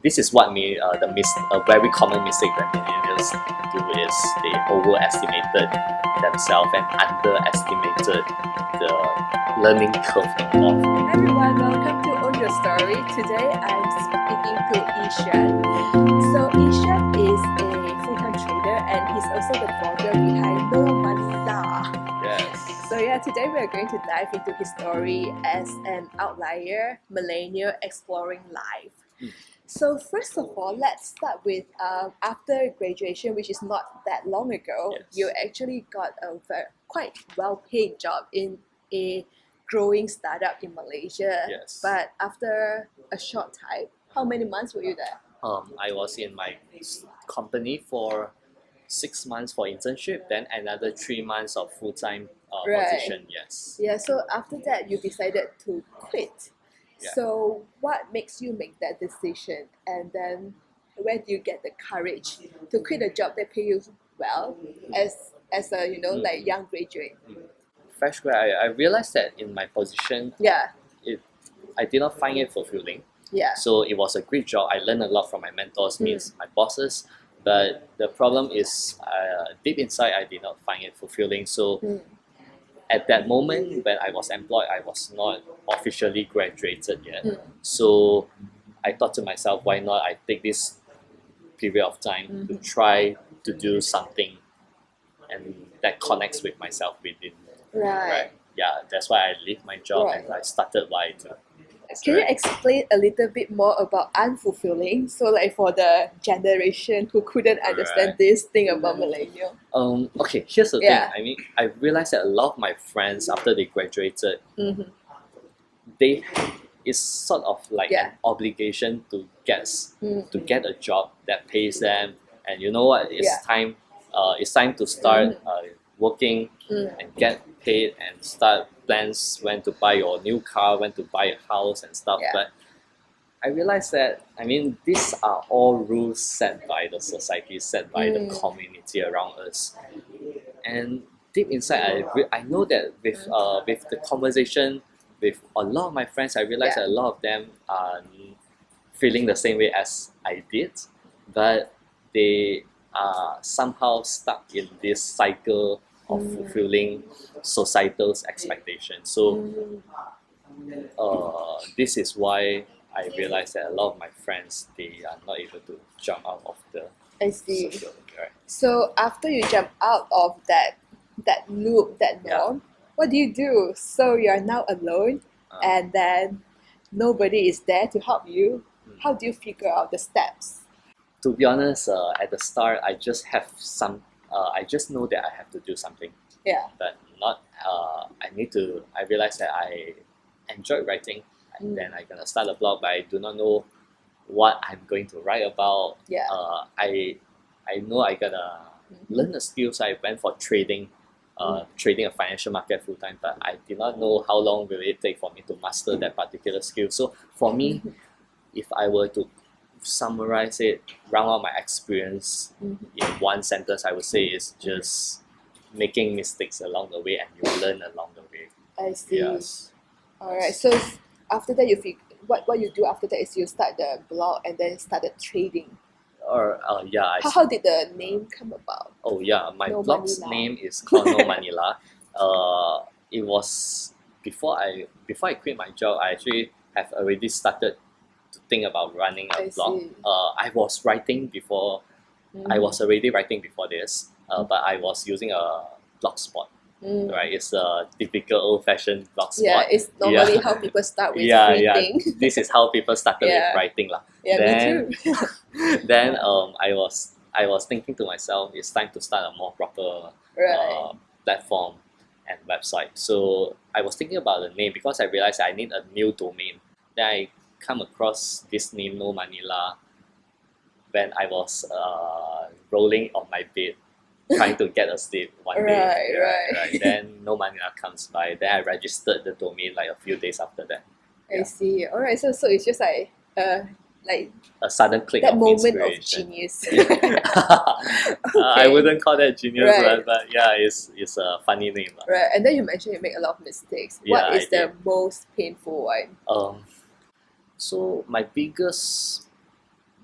this is what a very common mistake that millennials do is they overestimated themselves and underestimated the learning curve involved. Hi everyone, welcome to Own Your Story. Today I'm speaking to Yi Xuan. So Yi Xuan is a full-time trader and he's also the blogger behind No Money Law. Yes. So today we are going to dive into his story as an outlier millennial exploring life. So first of all, let's start with after graduation, which is not that long ago, Yes. you actually got a quite well-paid job in a growing startup in Malaysia. Yes. But after a short time, how many months were you there? I was in my company for 6 months for internship, then another 3 months of full-time Right. position. Yes. Yeah, so after that, you decided to quit. Yeah. So what makes you make that decision? And then where do you get the courage to quit a job that pay you well as a like young graduate? Fresh grad, I realized that in my position, Yeah, I did not find it fulfilling. yeah, So it was a great job. I learned a lot from my mentors, means my bosses. But the problem is, deep inside, I did not find it fulfilling. So at that moment when I was employed, I was not officially graduated yet. So I thought to myself, why not I take this period of time to try to do something and that connects with myself within. right. Yeah, that's why I left my job and Right. I started YT. Can you explain a little bit more about unfulfilling? So like for the generation who couldn't understand Right. this thing about millennial. Okay, here's the Yeah. thing. I mean, I realized that a lot of my friends after they graduated, Mm-hmm. it's sort of like Yeah. an obligation to get a job that pays them, and you know what? It's time to start working and get paid and start plans when to buy your new car, when to buy a house and stuff. Yeah. But I realized that these are all rules set by the society, set by the community around us, and deep inside, I know that with the conversation with a lot of my friends, I realized that a lot of them are feeling the same way as I did, but they are somehow stuck in this cycle of fulfilling societal's expectations. So this is why I realized that a lot of my friends, they are not able to jump out of the I see. circle. Right? So after you jump out of that loop, that norm, what do you do? So you're now alone, and then nobody is there to help you. How do you figure out the steps? To be honest, at the start, I just have I just know that I have to do something, Yeah. but not. I realized that I enjoy writing, and then I'm gonna start a blog, but I do not know what I'm going to write about. Yeah. I know I gotta learn the skills. I went for trading, trading a financial market full time, but I did not know how long will it take for me to master that particular skill. So for me, if I were to summarize it, round out my experience in one sentence, I would say is just making mistakes along the way, and you learn along the way. I see. Yes. Alright. So after that, what you do after that is you start the blog and then started trading. Or How did the name come about? My No blog's Manila. name is called No Manila. It was before I quit my job. I actually have already started to think about running a I blog. see. I was writing before. I was already writing before this, but I was using a blogspot. Right, it's a typical old-fashioned blogspot. Yeah, it's normally how people start with free thing. This is how people started Yeah. with writing lah. Yeah, Then- me too. Then I was thinking to myself, it's time to start a more proper Right. platform and website. So I was thinking about the name because I realized I need a new domain. Then I come across this name, No Manila, when I was rolling on my bed trying to get a sleep one day. Right. Then No Manila comes by. Then I registered the domain like a few days after that. I see. Alright, so it's just like A sudden click that of moment of inspiration. genius. I wouldn't call that genius, Right. but yeah, it's a funny name. Right, and then you mentioned you make a lot of mistakes. Yeah, What is I the did. most painful one? So my biggest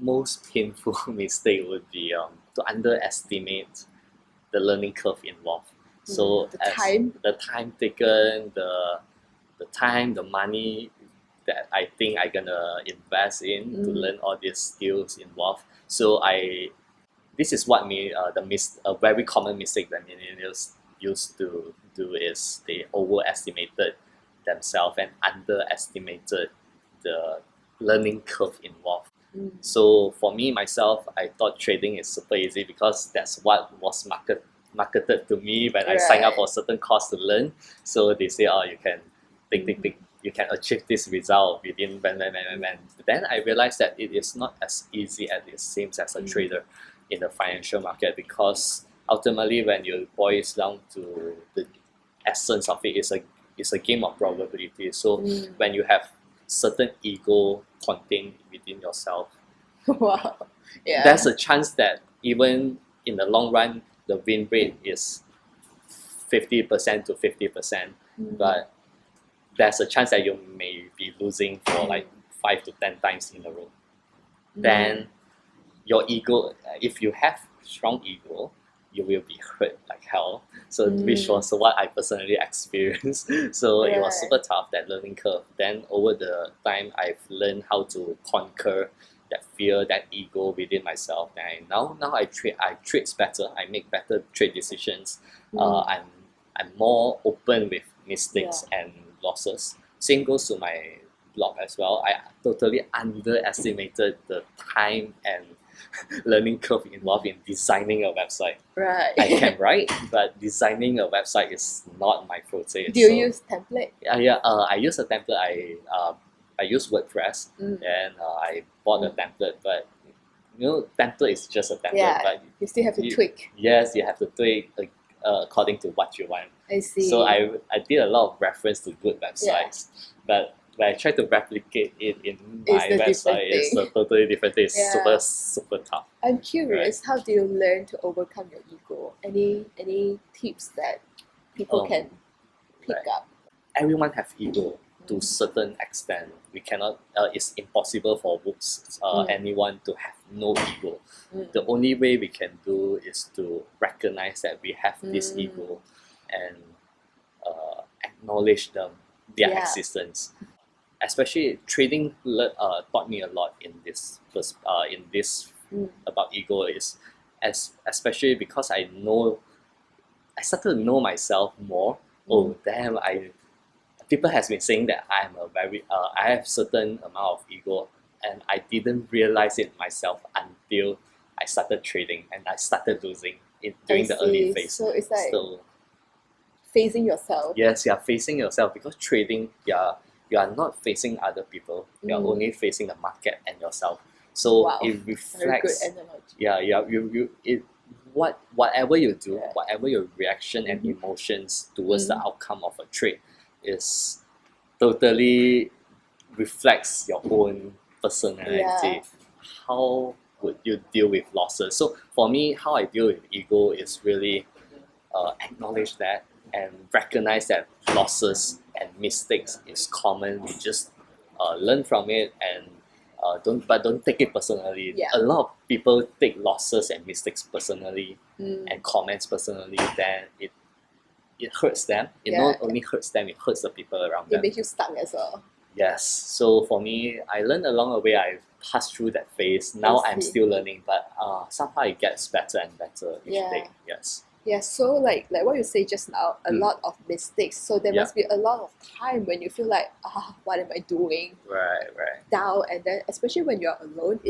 most painful mistake would be to underestimate the learning curve involved. So The time. the time taken, the time, the money that I think I'm gonna invest in to learn all these skills involved. So this is what a very common mistake that millennials used to do is they overestimated themselves and underestimated the learning curve involved. So for me myself, I thought trading is super easy because that's what was marketed to me when I signed up for a certain course to learn. So they say, oh, you can you can achieve this result within when. But then I realized that it is not as easy as it seems as a trader in the financial market, because ultimately when you boil it down to the essence of it, it's a game of probability. So when you have certain ego contained within yourself, Wow. Yeah. there's a chance that even in the long run the win rate is 50% to 50%, but there's a chance that you may be losing for like 5 to 10 times in a row. Then your ego, if you have strong ego, you will be hurt like hell. So which was what I personally experienced. So it was super tough, that learning curve. Then over the time, I've learned how to conquer that fear, that ego within myself. And now I trade better. I make better trade decisions. I'm more open with mistakes and losses. Same goes to my blog as well. I totally underestimated the time and learning curve involved in designing a website. Right. I can write, but designing a website is not my forte. Do you use template? I use a template. I use WordPress, and I bought a template, but template is just a template. But you still have to tweak. Yes, you have to tweak according to what you want. I see. So I did a lot of reference to good websites, but when I try to replicate it in my website, it's a totally different thing. It's super tough. I'm curious, how do you learn to overcome your ego? Any tips that people can pick up? Everyone have ego to a certain extent. We cannot. It's impossible for anyone to have no ego. The only way we can do is to recognize that we have this ego and acknowledge their existence. Especially trading taught me a lot in this about ego, is especially because I started to know myself more. Oh damn! People has been saying that I have certain amount of ego, and I didn't realize it myself until I started trading and I started losing it during the early phase. So it's like facing yourself. Yes, you are facing yourself, because trading, you are not facing other people. You are only facing the market and yourself. So it reflects. Very good analogy. Whatever you do, whatever your reaction and emotions towards the outcome of a trade is totally reflects your own personality. How would you deal with losses? So for me, how I deal with ego is really acknowledge that and recognize that losses and mistakes is common. We just learn from it and don't take it personally. A lot of people take losses and mistakes personally and comments personally. Then it hurts them. It not only hurts them, it hurts the people around them. It makes you stuck as well. Yes. So for me, I learned along the way. I passed through that phase. Now I'm still learning, but somehow it gets better and better each day. Yes. Yeah, so like what you say just now, a lot of mistakes. So there must be a lot of time when you feel like, what am I doing? Right. Down, and then especially when you're alone,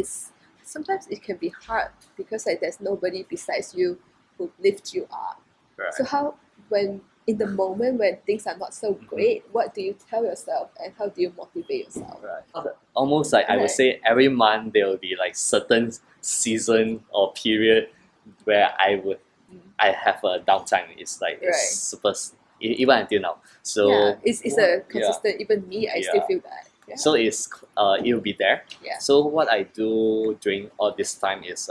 sometimes it can be hard because like there's nobody besides you who lifts you up. Right. So how, when in the moment when things are not so great, what do you tell yourself and how do you motivate yourself? Right. Almost like I would say every month there will be like certain season or period where I have a downtime. It's like it's super, even until now. So it's a consistent. Even me, I still feel that. Yeah. So it'll be there. Yeah. So what I do during all this time is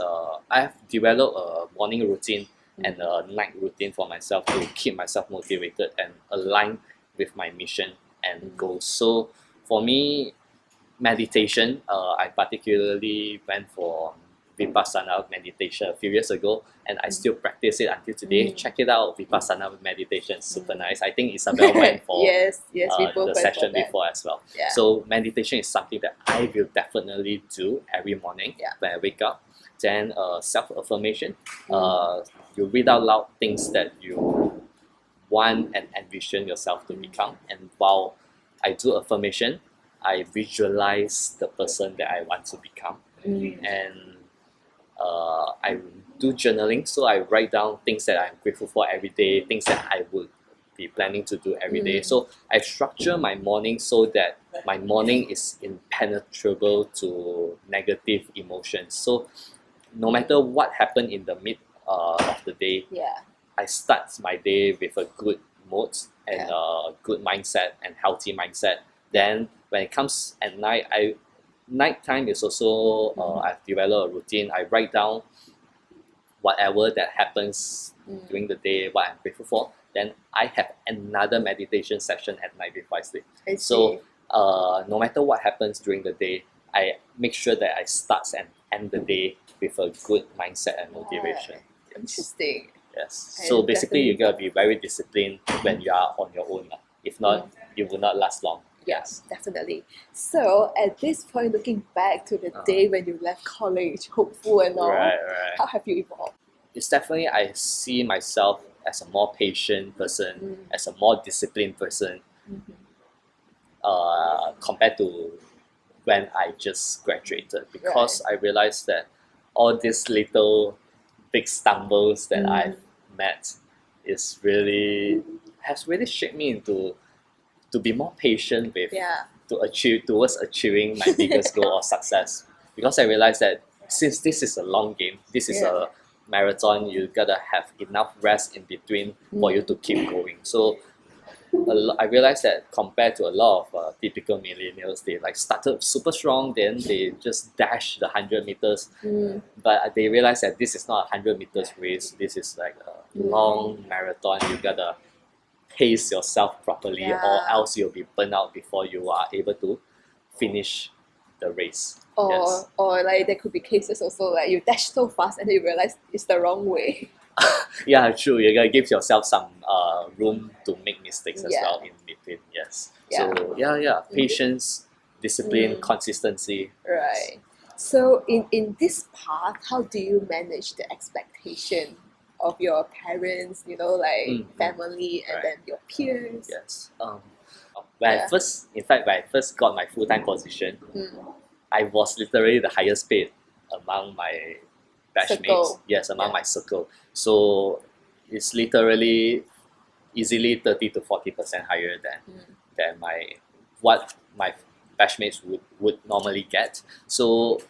I have developed a morning routine and a night routine for myself to keep myself motivated and aligned with my mission and goals. So for me, meditation, I particularly went for Vipassana meditation a few years ago, and I still practice it until today. Check it out, Vipassana meditation, super nice. I think Isabel went for yes, we both the went session for that. before as well. Yeah. So meditation is something that I will definitely do every morning when I wake up. Then self-affirmation. You read out loud things that you want and envision yourself to become. And while I do affirmation, I visualize the person that I want to become. And I do journaling, so I write down things that I'm grateful for every day, things that I would be planning to do every day. So I structure my morning so that my morning is impenetrable to negative emotions. So no matter what happened in the mid of the day, I start my day with a good mood and a good mindset and healthy mindset. Then when it comes at night, nighttime is also I've developed a routine. I write down whatever that happens during the day, what I'm grateful for. Then I have another meditation session at night before I sleep. So no matter what happens during the day, I make sure that I start and end the day with a good mindset and motivation. Interesting. Yes. So basically, you gotta be very disciplined when you are on your own. If not, you will not last long. Yes, definitely. So at this point, looking back to the day when you left college, hopeful and all, how have you evolved? It's definitely, I see myself as a more patient person, as a more disciplined person, compared to when I just graduated, because I realized that all these little big stumbles that I've met has really shaped me into to be more patient with towards achieving my biggest goal or success. Because I realized that since this is a long game, this is a marathon, you gotta have enough rest in between for you to keep going. So I realized that compared to a lot of typical millennials, they like started super strong, then they just dash the 100 meters. But they realized that this is not a 100 meters race. This is like a long marathon. You gotta pace yourself properly, or else you'll be burnt out before you are able to finish the race. Or like there could be cases also like you dash so fast and then you realize it's the wrong way. Yeah, true. You gotta give yourself some room to make mistakes as well in between. Yes. So patience, discipline, consistency. Right. So in this path, how do you manage the expectation of your parents, family, and then your peers? Yes. When I first got my full-time position, I was literally the highest paid among my batchmates. Yes, among my circle. So it's literally easily 30 to 40% higher than what my batchmates would normally get. So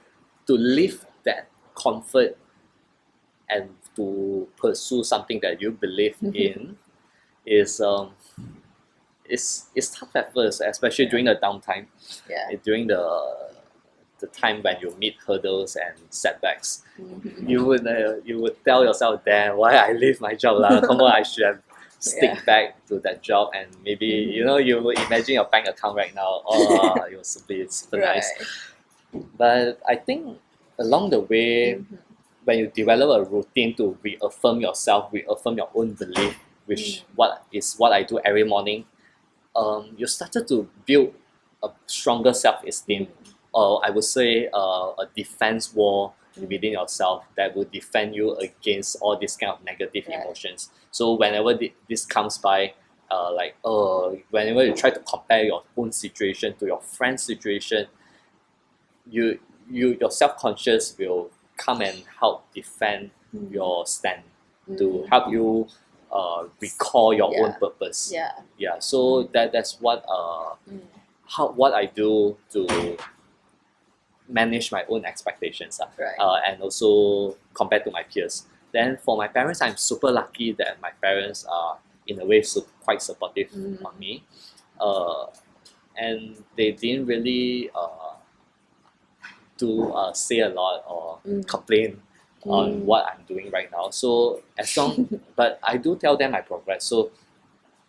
to live that comfort and to pursue something that you believe in is it's tough at first, especially during the downtime. During the time when you meet hurdles and setbacks, you would tell yourself, damn, why I leave my job lah? Come on, I should have stick back to that job, and maybe you would imagine your bank account right now. Oh, it was super nice. But I think along the way, when you develop a routine to reaffirm yourself, reaffirm your own belief, which what I do every morning, you started to build a stronger self-esteem, or I would say a defense wall within yourself that will defend you against all these kind of negative emotions. So whenever this comes by, whenever you try to compare your own situation to your friend's situation, your self-conscious will come and help defend your stand, to help you recall your own purpose. So that's what what I do to manage my own expectations, and also compared to my peers. Then for my parents, I'm super lucky that my parents are in a way quite supportive on me, and they didn't really say a lot or complain on what I'm doing right now. So but I do tell them my progress. So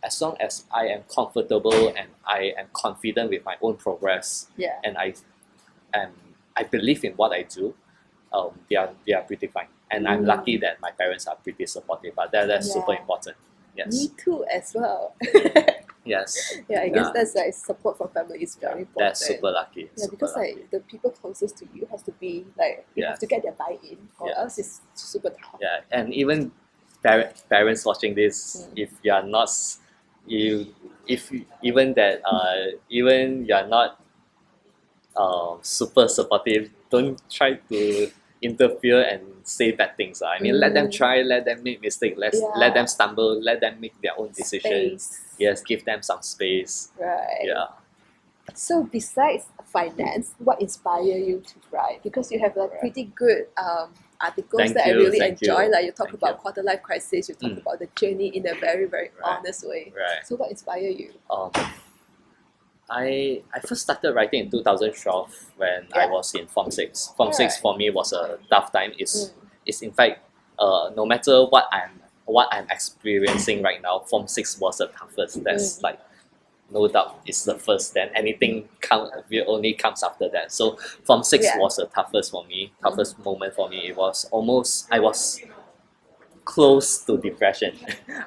as long as I am comfortable and I am confident with my own progress, and I and I believe in what I do, they are pretty fine. And I'm lucky that my parents are pretty supportive. But that's super important. Yes. Me too as well. Yes. I guess that's like support from family is very important. That's super lucky. Yeah, because like the people closest to you has to be like you have to get their buy-in, or else it's super tough. Yeah, and even parents watching this, if you are not, even you are not super supportive, don't try to interfere and say bad things. I mean, let them try, let them make mistakes, let them stumble, let them make their own decisions. Space. Yes, give them some space. Right. Yeah. So besides finance, what inspire you to write? Because you have like pretty good articles that I really enjoy. Like you talk about quarter life crisis, you talk about the journey in a very, very honest way. Right. So what inspire you? I first started writing in 2012 when I was in Form 6. Form 6 for me was a tough time. It's in fact, no matter what I'm experiencing right now, Form 6 was the toughest. That's like, no doubt, it's the first. Then anything only comes after that. So Form 6 was the toughest for me, toughest moment for me. It was almost, I was close to depression.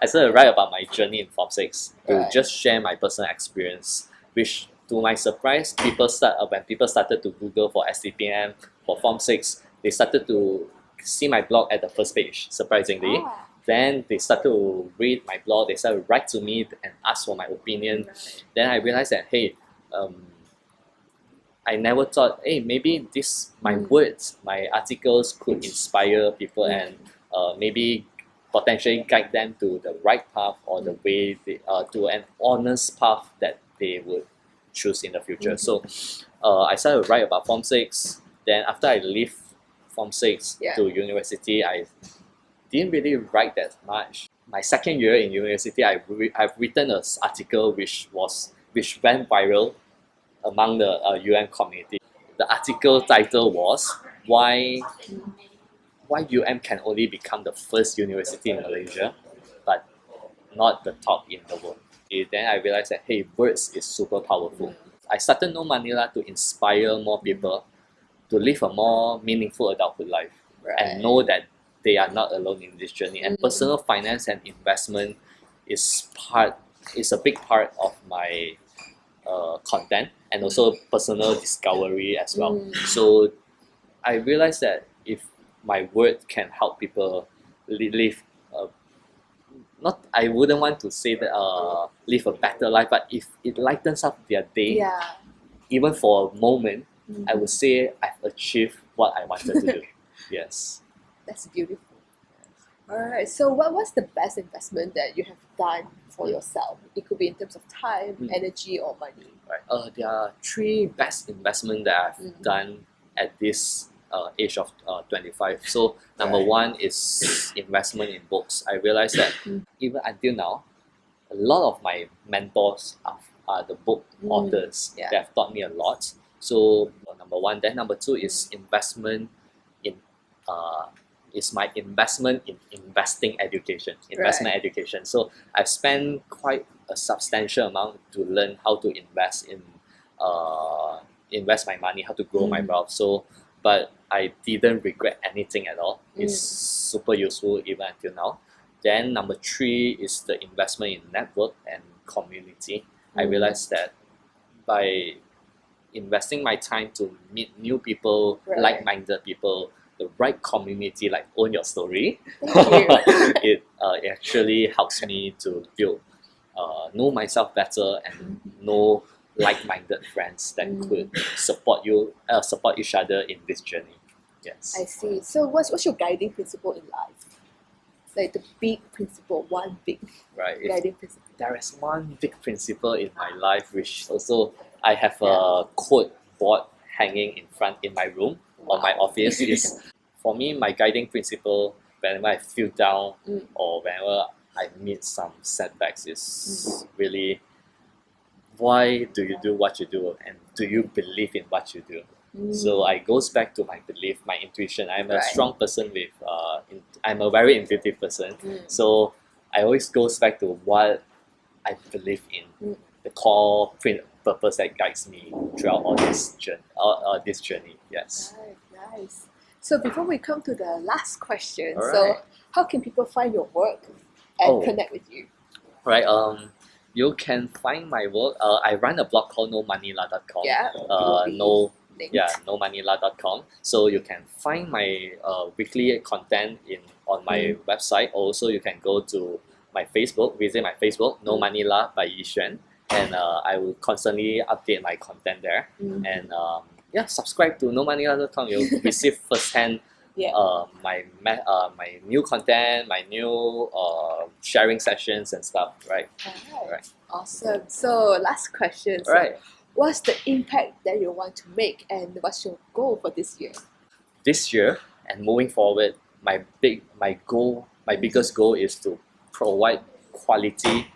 I started to write about my journey in Form 6 to just share my personal experience, which to my surprise, when people started to Google for STPM, for Form 6, they started to see my blog at the first page, surprisingly. Then they started to read my blog, they started to write to me and ask for my opinion. Then I realized that, hey, I never thought, hey, maybe my words, my articles could inspire people and maybe potentially guide them to the right path or the way to an honest path that they would choose in the future. So I started to write about Form 6. Then after I leave Form 6 to university, I didn't really write that much. My second year in university, I've written an article which went viral among the UN community. The article title was why UM can only become the first university in Malaysia, but not the top in the world. Then I realized that, hey, words is super powerful. I started No Manila to inspire more people to live a more meaningful adulthood life and know that they are not alone in this journey. And personal finance and investment is a big part of my content and also personal discovery as well. So I realized that if my word can help people live I wouldn't want to say that live a better life, but if it lightens up their day, even for a moment, I would say I've achieved what I wanted to do. Yes. That's beautiful. Alright, so what was the best investment that you have done for yourself? It could be in terms of time, energy, or money. Right. There are 3 best investments that I've done at this age of 25. So number 1 is investment in books. I realized that even until now, a lot of my mentors are the book authors that have taught me a lot. So number 1. Then number 2 is investment in my investment in investment education. So I've spent quite a substantial amount to learn how to invest my money, how to grow my wealth. So, but I didn't regret anything at all. It's super useful even until now. Then number 3 is the investment in network and community. I realized that by investing my time to meet new people, like-minded people, the right community, like Own Your Story, it actually helps me to know myself better and know like-minded friends that could support each other in this journey. Yes. I see. So what's your guiding principle in life? Like the big principle, one big guiding principle. There is one big principle in my life, which also I have a quote board hanging in my room or my office. Is for me, my guiding principle whenever I feel down or whenever I meet some setbacks is really, why do you do what you do, and do you believe in what you do? So I goes back to my belief, my intuition. I'm a strong person with I'm a very intuitive person. So I always goes back to what I believe in, the core purpose that guides me throughout all this journey. Yes. Right, nice. So before we come to the last question, All so right. how can people find your work and Oh. connect with you? Right. You can find my work. I run a blog called nomanila.com. Yeah, it will be linked. Nomanila.com. So you can find my weekly content on my website. Also, you can go to my Facebook, visit my Facebook, No Manila by Yi Xuan, and I will constantly update my content there. And subscribe to nomanila.com. You'll receive firsthand my new content, my new sharing sessions and stuff. Right. Alright. Awesome. So last question. So Right. what's the impact that you want to make and what's your goal for this year? This year and moving forward, my biggest goal is to provide quality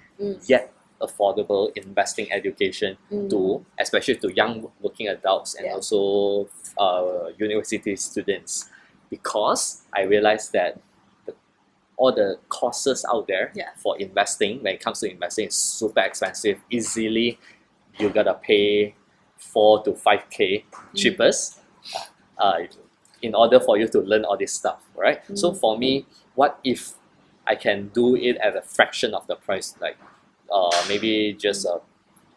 yet affordable investing education to especially to young working adults and also university students, because I realized that all the courses out there for investing, when it comes to investing, is super expensive. Easily you gotta pay 4 to 5K cheapest in order for you to learn all this stuff, right? So for me, what if I can do it at a fraction of the price, like maybe just a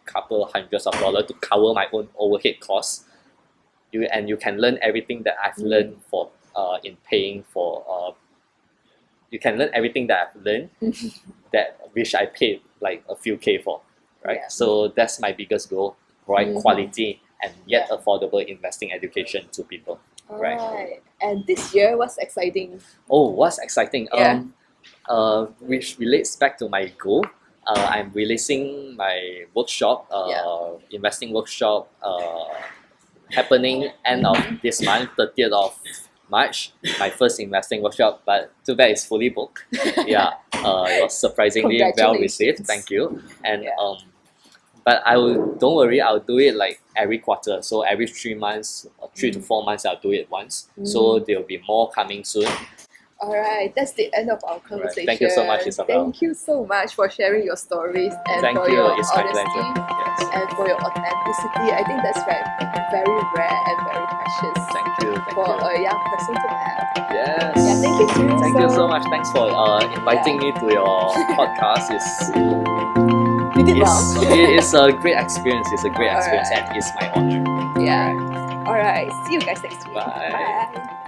couple hundreds of dollars to cover my own overhead costs. You can learn everything that I've learned for in paying for. You can learn everything that I've learned that which I paid like a few K for, right? Yeah. So that's my biggest goal: provide quality and yet affordable investing education to people. Right. Alright. And this year, what's exciting? Oh, what's exciting? Yeah. Which relates back to my goal. I'm releasing my workshop, investing workshop, happening end of this month, 30th of March. My first investing workshop, but too bad it's fully booked. It was surprisingly well received. Thank you. And but don't worry, I'll do it like every quarter. So every 3 months, 3 to 4 months, I'll do it once. So there'll be more coming soon. Alright, that's the end of our conversation. Thank you so much, Isabel. Thank you so much for sharing your stories and Thank for you. your It's my honesty pleasure. Yes. and for your authenticity. I think that's very rare and very precious Thank you. for a young person to have. Yes. Yeah, thank you, Chin. Thank you so much. Thanks for inviting me to your podcast. You did well. It's a great experience. It's a great experience, and it's my honor. Yeah. Alright, see you guys next week. Bye. Bye.